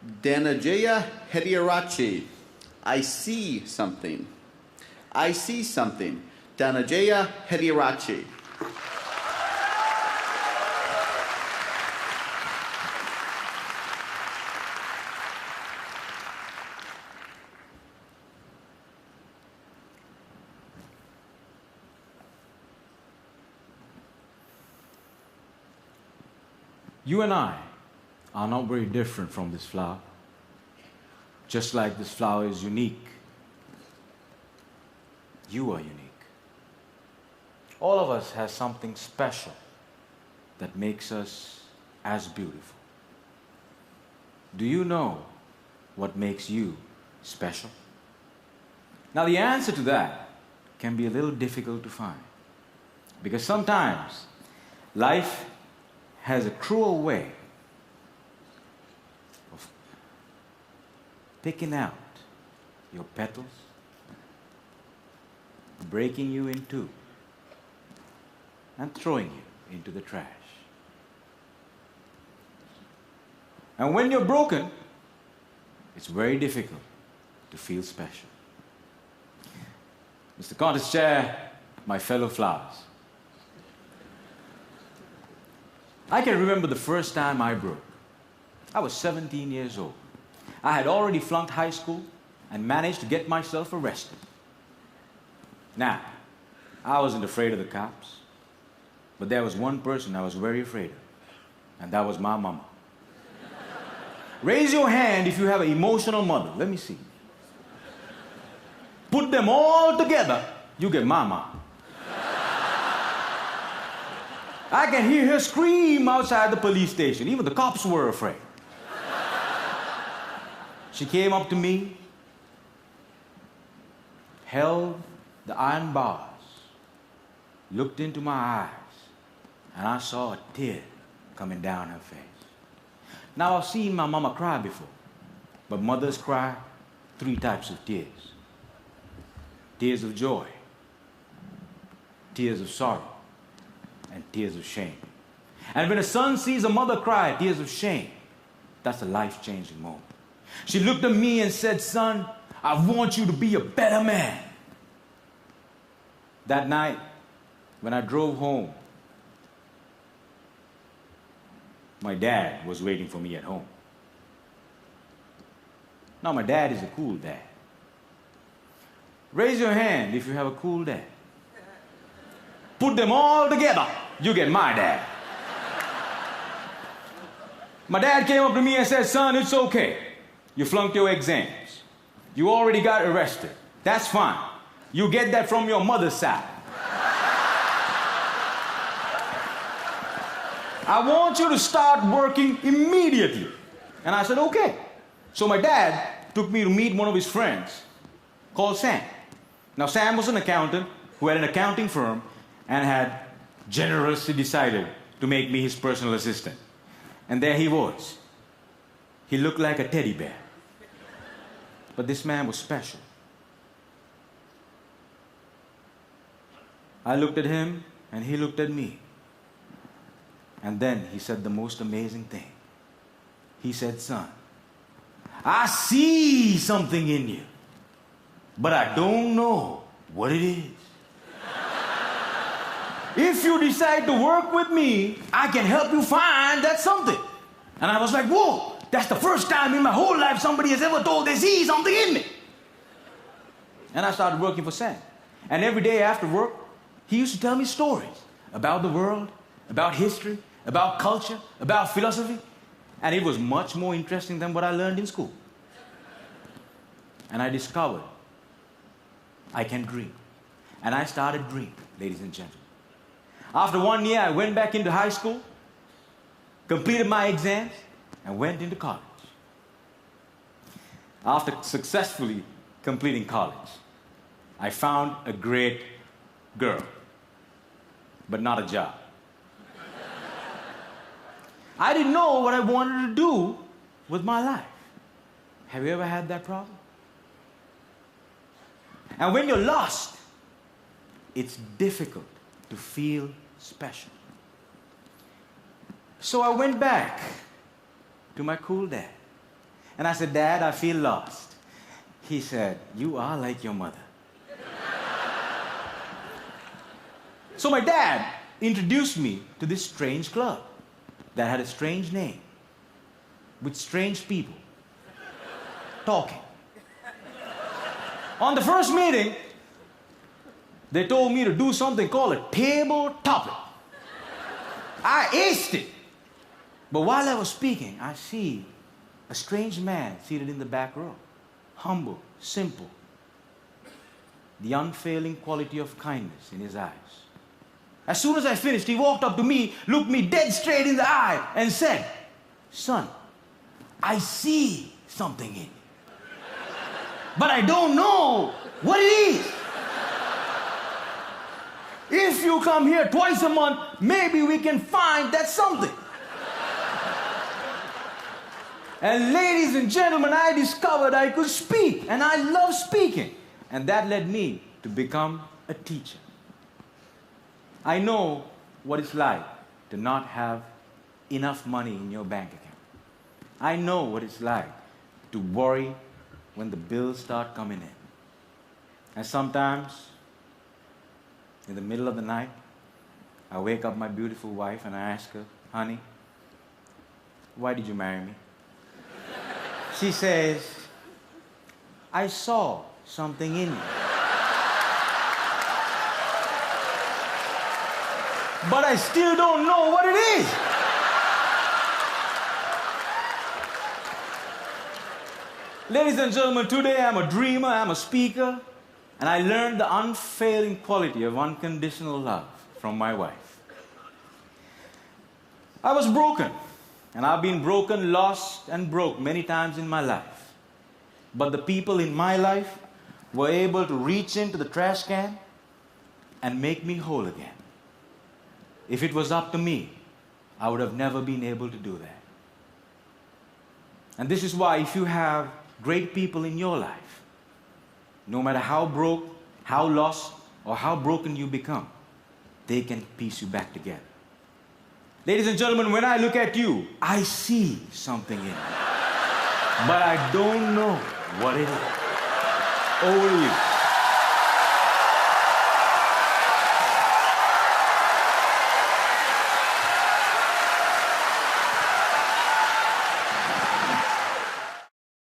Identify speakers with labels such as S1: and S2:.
S1: Danajaya Hediarachi. I see something. I see something. Danajaya Hediarachi.
S2: You and I are not very different from this flower. Just like this flower is unique, you are unique. All of us has something special that makes us as beautiful. Do you know what makes you special? Now the answer to that can be a little difficult to find, because sometimes life has a cruel way of picking out your petals, breaking you in two, and throwing you into the trash. And when you're broken, it's very difficult to feel special. Mr. Contest Chair, my fellow flowers, I can remember the first time I broke. I was 17 years old. I had already flunked high school and managed to get myself arrested. Now, I wasn't afraid of the cops, but there was one person I was very afraid of, and that was my mama. Raise your hand if you have an emotional mother. Let me see. Put them all together, you get mama. I can hear her scream outside the police station. Even the cops were afraid. She came up to me, held the iron bars, looked into my eyes, and I saw a tear coming down her face. Now, I've seen my mama cry before, but mothers cry 3 types of tears. Tears of joy, tears of sorrow, and tears of shame. And when a son sees a mother cry tears of shame, that's a life-changing moment. She looked at me and said, "Son, I want you to be a better man." That night, when I drove home, my dad was waiting for me at home. Now, my dad is a cool dad. Raise your hand if you have a cool dad. Put them all together, you get my dad. My dad came up to me and said, "Son, it's okay. You flunked your exams. You already got arrested. That's fine. You get that from your mother's side. I want you to start working immediately." And I said, "Okay." So my dad took me to meet one of his friends called Sam. Now, Sam was an accountant who had an accounting firm and had generously decided to make me his personal assistant. And there he was. He looked like a teddy bear. But this man was special. I looked at him, and he looked at me. And then he said the most amazing thing. He said, "Son, I see something in you, but I don't know what it is. If you decide to work with me, I can help you find that something." And I was like, "Whoa, that's the first time in my whole life somebody has ever told they see something in me." And I started working for Sam. And every day after work, he used to tell me stories about the world, about history, about culture, about philosophy. And it was much more interesting than what I learned in school. And I discovered I can dream. And I started dreaming, ladies and gentlemen. After 1 year, I went back into high school, completed my exams, and went into college. After successfully completing college, I found a great girl, but not a job. I didn't know what I wanted to do with my life. Have you ever had that problem? And when you're lost, it's difficult to feel special. So I went back to my cool dad And I said, Dad, I feel lost. He said, you are like your mother. So my dad introduced me to this strange club that had a strange name, with strange people talking. On the first meeting, they told me to do something called a table topic. I aced it. But while I was speaking, I see a strange man seated in the back row. Humble, simple. The unfailing quality of kindness in his eyes. As soon as I finished, he walked up to me, looked me dead straight in the eye, and said, son, I see something in you. But I don't know what it is. If you come here twice a month, maybe we can find that something. And ladies and gentlemen, I discovered I could speak, and I love speaking. And that led me to become a teacher. I know what it's like to not have enough money in your bank account. I know what it's like to worry when the bills start coming in. And sometimes, in the middle of the night, I wake up my beautiful wife and I ask her, honey, why did you marry me? She says, I saw something in you. But I still don't know what it is. Ladies and gentlemen, today I'm a dreamer, I'm a speaker, and I learned the unfailing quality of unconditional love from my wife. I was broken, and I've been broken, lost, and broke many times in my life. But the people in my life were able to reach into the trash can and make me whole again. If it was up to me, I would have never been able to do that. And this is why if you have great people in your life, no matter how broke, how lost, or how broken you become, they can piece you back together. Ladies and gentlemen, when I look at you, I see something in you. But I don't know what it is. Over to you.